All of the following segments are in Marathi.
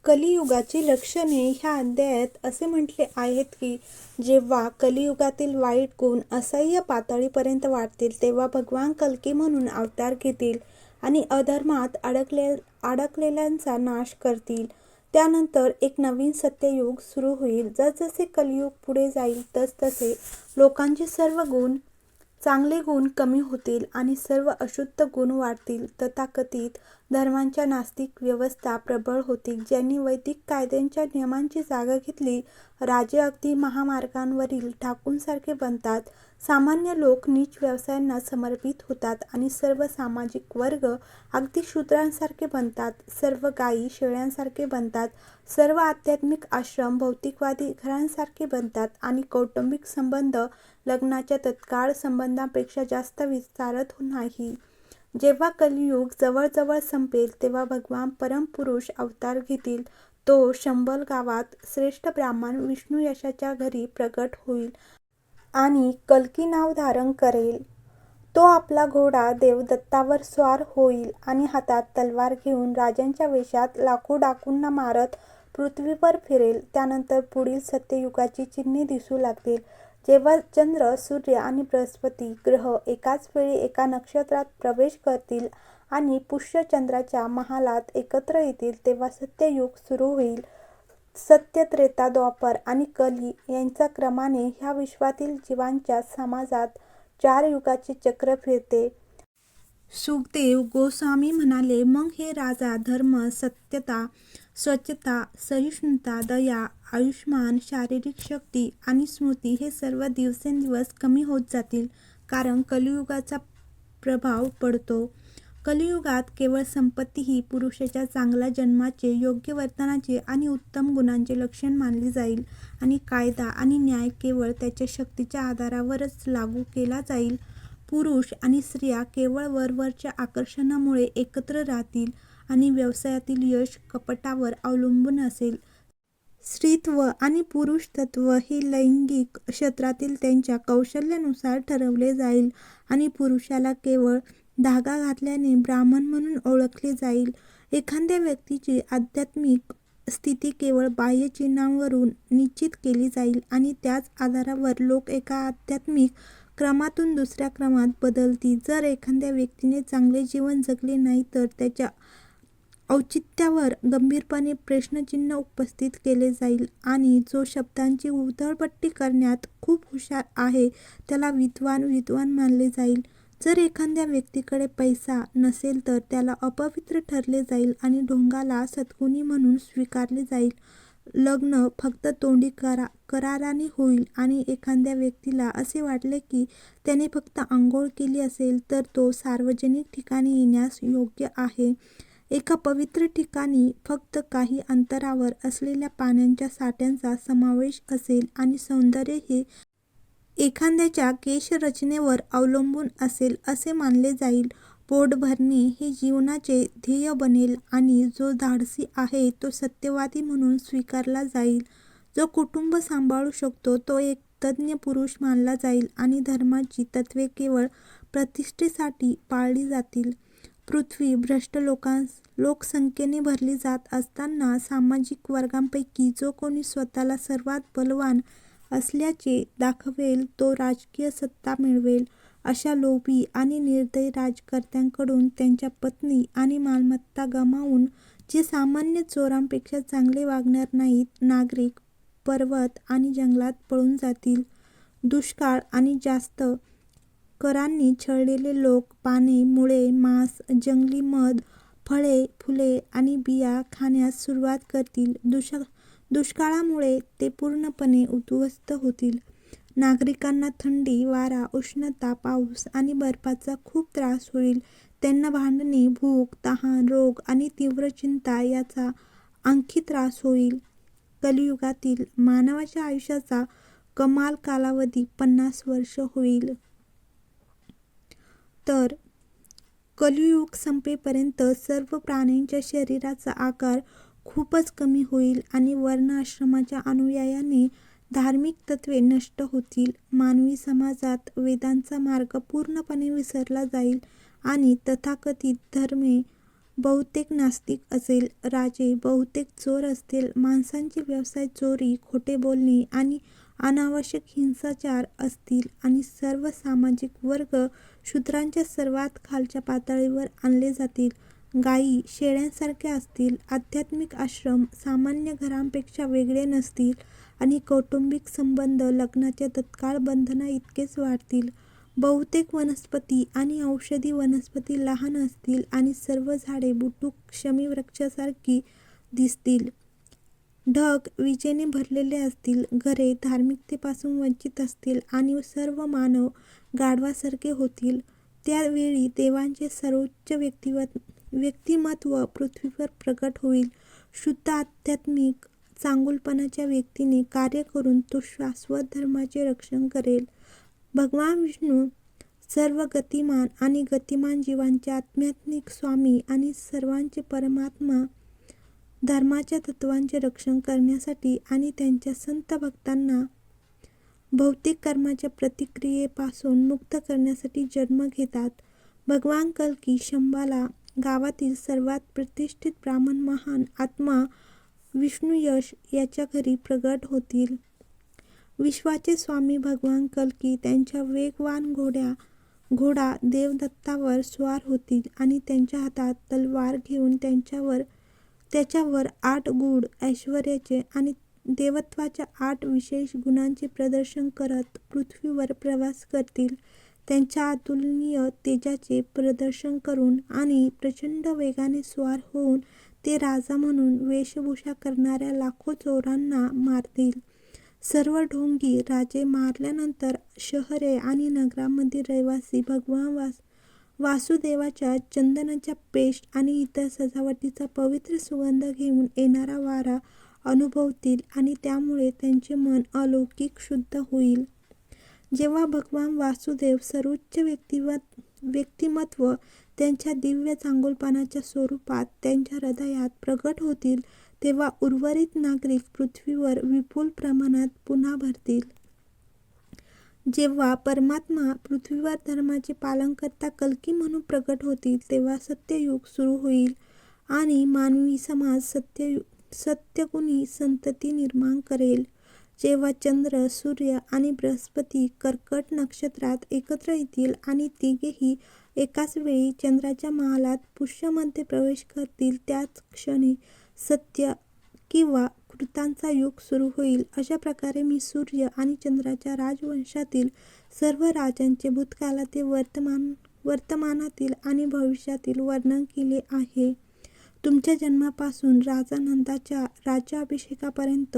कलियुगाची लक्षणे ह्या अध्यायात असे म्हटले आहेत की जेव्हा कलियुगातील वाईट गुण असह्य पातळीपर्यंत वाढतील तेव्हा भगवान कल्की म्हणून अवतार घेतील आणि अधर्मात अडकलेल्यांचा नाश करतील. त्यानंतर एक नवीन सत्ययुग सुरू होईल. जसजसे कलियुग पुढे जाईल तसतसे लोकांचे सर्व चांगले गुण कमी होतील आणि सर्व अशुद्ध गुण वाढतील. तथाकथित धर्मांच्या नास्तिक व्यवस्था प्रबळ होतील. ज्यांनी वैदिक कायद्यांच्या नियमांची जागा घेतली राजे अगदी महामार्गांवरील ठाकूंसारखे बनतात. सामान्य लोक नीच व्यवसायांना समर्पित होतात आणि सर्व सामाजिक वर्ग अगदी शूद्रांसारखे बनतात. सर्व गायी शेळ्यांसारखे बनतात. सर्व आध्यात्मिक आश्रम भौतिकवादी घरांसारखे बनतात आणि कौटुंबिक संबंध लग्नाच्या तत्काळ संबंधांपेक्षा जास्त विस्तारत नाही. जेव्हा कलियुग जवळजवळ संपेल तेव्हा भगवान परमपुरुष अवतार घेतील. तो शंबल गावात श्रेष्ठ ब्राह्मण विष्णू यशाच्या घरी प्रगट होईल आणि कल्की नाव धारण करेल. तो आपला घोडा देवदत्तावर स्वार होईल आणि हातात तलवार घेऊन राजांच्या वेशात लाखो डाकूंना मारत पृथ्वीवर फिरेल. त्यानंतर पुढील सत्ययुगाची चिन्हे दिसू लागतील. जेव्हा चंद्र, सूर्य आणि बृहस्पती ग्रह एकाच वेळी एका नक्षत्रात प्रवेश करतील आणि पुष्य चंद्राच्या महालात एकत्र येतील तेव्हा सत्ययुग सुरू होईल. सत्य, त्रेता, द्वापर आणि कली यांच्या क्रमाने ह्या विश्वातील जीवांच्या समाजात 4 युगाचे चक्र फिरते. सुखदेव गोस्वामी म्हणाले, मग हे राजा धर्म, सत्यता, स्वच्छता, सहिष्णुता, दया, आयुष्मान, शारीरिक शक्ती आणि स्मृती हे सर्व दिवसेंदिवस कमी होत जातील कारण कलियुगाचा प्रभाव पडतो. कलियुगात केवळ संपत्ती ही पुरुषाच्या चांगल्या जन्माचे, योग्य वर्तनाचे आणि उत्तम गुणांचे लक्षण मानली जाईल आणि कायदा आणि न्याय केवळ त्याच्या शक्तीच्या आधारावरच लागू केला जाईल. पुरुष आणि स्त्रिया केवळ वरवरच्या आकर्षणामुळे एकत्र राहतील आणि व्यवसायातील यश कपटावर अवलंबून असेल. स्त्रीत्व आणि पुरुषत्व हे लैंगिक क्षेत्रातील त्यांच्या कौशल्यानुसार ठरवले जाईल आणि पुरुषाला केवळ धागा घातल्याने ब्राह्मण म्हणून ओळखले जाईल. एखाद्या व्यक्तीची आध्यात्मिक स्थिती केवळ बाह्य चिन्हांवरून निश्चित केली जाईल आणि त्याच आधारावर लोक एका आध्यात्मिक क्रमातून दुसऱ्या क्रमात बदलतील. जर एखाद्या व्यक्तीने चांगले जीवन जगले नाही तर त्याच्या औचित्यावर गंभीरपणे प्रश्नचिन्ह उपस्थित केले जाईल आणि जो शब्दांची उधळपट्टी करण्यात खूप हुशार आहे त्याला विद्वान मानले जाईल. जर एखाद्या व्यक्तीकडे पैसा नसेल तर त्याला अपवित्र ठरले जाईल आणि ढोंगाला सद्गुणी म्हणून स्वीकारले जाईल. लग्न फक्त तोंडी कराराने होईल आणि एखाद्या व्यक्तीला असे वाटले की त्याने फक्त आंघोळ केली असेल तर तो सार्वजनिक ठिकाणी येण्यास योग्य आहे. एका पवित्र ठिकाणी फक्त काही अंतरावर असलेल्या पाण्याच्या साठ्यांचा समावेश असेल आणि सौंदर्य हे एखाद्याच्या केशरचनेवर अवलंबून असेल असे मानले जाईल. पोट भरणे हे जीवनाचे ध्येय बनेल आणि जो धाडसी आहे तो सत्यवादी म्हणून स्वीकारला जाईल. जो कुटुंब सांभाळू शकतो तो एक तज्ञ पुरुष मानला जाईल आणि धर्माची तत्त्वे केवळ प्रतिष्ठेसाठी पाळली जातील. पृथ्वी भ्रष्ट लोकसंख्येने भरली जात असताना सामाजिक वर्गांपैकी जो कोणी स्वतःला सर्वात बलवान असल्याचे दाखवेल तो राजकीय सत्ता मिळवेल. अशा लोभी आणि निर्दयी राज्यकर्त्यांकडून त्यांच्या पत्नी आणि मालमत्ता गमावून जे सामान्य चोरांपेक्षा चांगले वागणार नाहीत, नागरिक पर्वत आणि जंगलात पळून जातील. दुष्काळ आणि जास्त करांनी छळलेले लोक पाने, मुळे, मांस, जंगली मध, फळे, फुले आणि बिया खाण्यास सुरुवात करतील. दुष्काळामुळे ते पूर्णपणे उद्ध्वस्त होतील. नागरिकांना थंडी, वारा, उष्णता, पाऊस आणि बर्फाचा खूप त्रास होईल. त्यांना भांडणे, भूक, तहान, रोग आणि तीव्र चिंता याचा आणखी त्रास होईल. कलियुगातील मानवाच्या आयुष्याचा कमाल कालावधी 50 वर्ष होईल. तर कलियुग संपेपर्यंत सर्व प्राण्यांच्या शरीराचा आकार खूपच कमी होईल आणि वर्ण आश्रमाच्या अनुयायाने धार्मिक तत्त्वे नष्ट होतील. मानवी समाजात वेदांचा मार्ग पूर्णपणे विसरला जाईल आणि तथाकथित बहुतेक नास्तिक असेल, राजे बहुतेक चोर असतील, माणसांचे व्यवसाय चोरी, खोटे बोलणे आणि अनावश्यक हिंसाचार असतील आणि सर्व सामाजिक वर्ग शूद्रांच्या सर्वात खालच्या पातळीवर आणले जातील. गायी, शेळ्यांसारखे असतील, आध्यात्मिक आश्रम सामान्य घरांपेक्षा वेगळे नसतील आणि कौटुंबिक संबंध लग्नाच्या तत्काळ बंधनाइतकेच वाढतील. बहुतेक वनस्पती आणि औषधी वनस्पती लहान असतील आणि सर्व झाडे बुटुक शमीवृक्षासारखी दिसतील. ढग विजेने भरलेले असतील, घरे धार्मिकतेपासून वंचित असतील आणि सर्व मानव गाढवासारखे होतील. त्यावेळी देवांचे सर्वोच्च व्यक्तिमत्व पृथ्वीवर प्रकट होईल. शुद्ध आध्यात्मिक चांगुलपणाच्या व्यक्तीने कार्य करून तो शाश्वत धर्माचे रक्षण करेल. भगवान विष्णू सर्व गतिमान आणि गतिमान जीवांचे आध्यात्मिक स्वामी आणि सर्वांचे परमात्मा धर्माच्या तत्त्वांचे रक्षण करण्यासाठी आणि त्यांच्या संत भक्तांना भौतिक कर्माच्या प्रतिक्रियेपासून मुक्त करण्यासाठी जन्म घेतात. भगवान कल्की शंभाला गावातील सर्वात प्रतिष्ठित ब्राह्मण महान आत्मा विष्णुयश याच्या घरी प्रगट होतील. विश्वाचे स्वामी भगवान कल्की त्यांच्या वेगवान घोडा देवदत्तावर स्वार होतील आणि त्यांच्या हातात तलवार घेऊन त्याच्यावर 8 गूढ ऐश्वर्याचे आणि देवत्वाच्या 8 विशेष गुणांचे प्रदर्शन करत पृथ्वीवर प्रवास करतील. त्यांच्या अतुलनीय तेजाचे प्रदर्शन करून आणि प्रचंड वेगाने स्वार होऊन ते राजा म्हणून वेशभूषा करणाऱ्या लाखो चोरांना मारतील. सर्व ढोंगी राजे मारल्यानंतर शहरे आणि नगरांमधील रहिवासी भगवान वासुदेवाच्या चंदनाच्या पेस्ट आणि इतर सजावटीचा पवित्र सुगंध घेऊन येणारा वारा अनुभवतील आणि त्यामुळे त्यांचे मन अलौकिक शुद्ध होईल. जेव्हा भगवान वासुदेव सर्वोच्च व्यक्तिमत्व त्यांच्या दिव्य चांगुलपणाच्या स्वरूपात त्यांच्या हृदयात प्रगट होतील, तेव्हा उर्वरित नागरिक पृथ्वीवर विपुल प्रमाणात पुन्हा भरतील. जेव्हा परमात्मा पृथ्वीवर धर्माचे पालनकर्ता कल्की म्हणून प्रगट होतील, तेव्हा सत्ययुग सुरू होईल आणि मानवी समाज सत्यगुणी संतती निर्माण करेल. जेव्हा चंद्र, सूर्य आणि बृहस्पती कर्कट नक्षत्रात एकत्र येतील आणि तिघेही एकाच वेळी चंद्राच्या महालात पुष्यमध्ये प्रवेश करतील, त्याच क्षणी सत्य किंवा कृतांचा युग सुरू होईल. अशा प्रकारे मी सूर्य आणि चंद्राच्या राजवंशातील सर्व राजांचे भूतकाळातील, वर्तमानातील आणि भविष्यातील वर्णन केले आहे. तुमच्या जन्मापासून राजा नंदाच्या राज्याभिषेकापर्यंत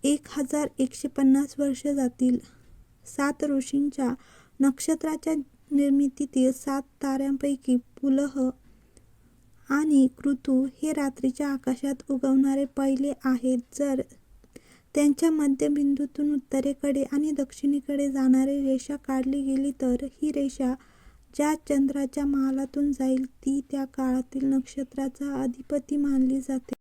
1150 वर्ष जातील. 7 ऋषींच्या नक्षत्राच्या निर्मितीतील 7 ताऱ्यांपैकी पुलह आणि कृतू हे रात्रीच्या आकाशात उगवणारे पहिले आहेत. जर त्यांच्या मध्यबिंदूतून उत्तरेकडे आणि दक्षिणेकडे जाणारी रेषा काढली गेली तर ही रेषा ज्या चंद्राच्या महालातून जाईल ती त्या काळातील नक्षत्राचा अधिपती मानली जाते.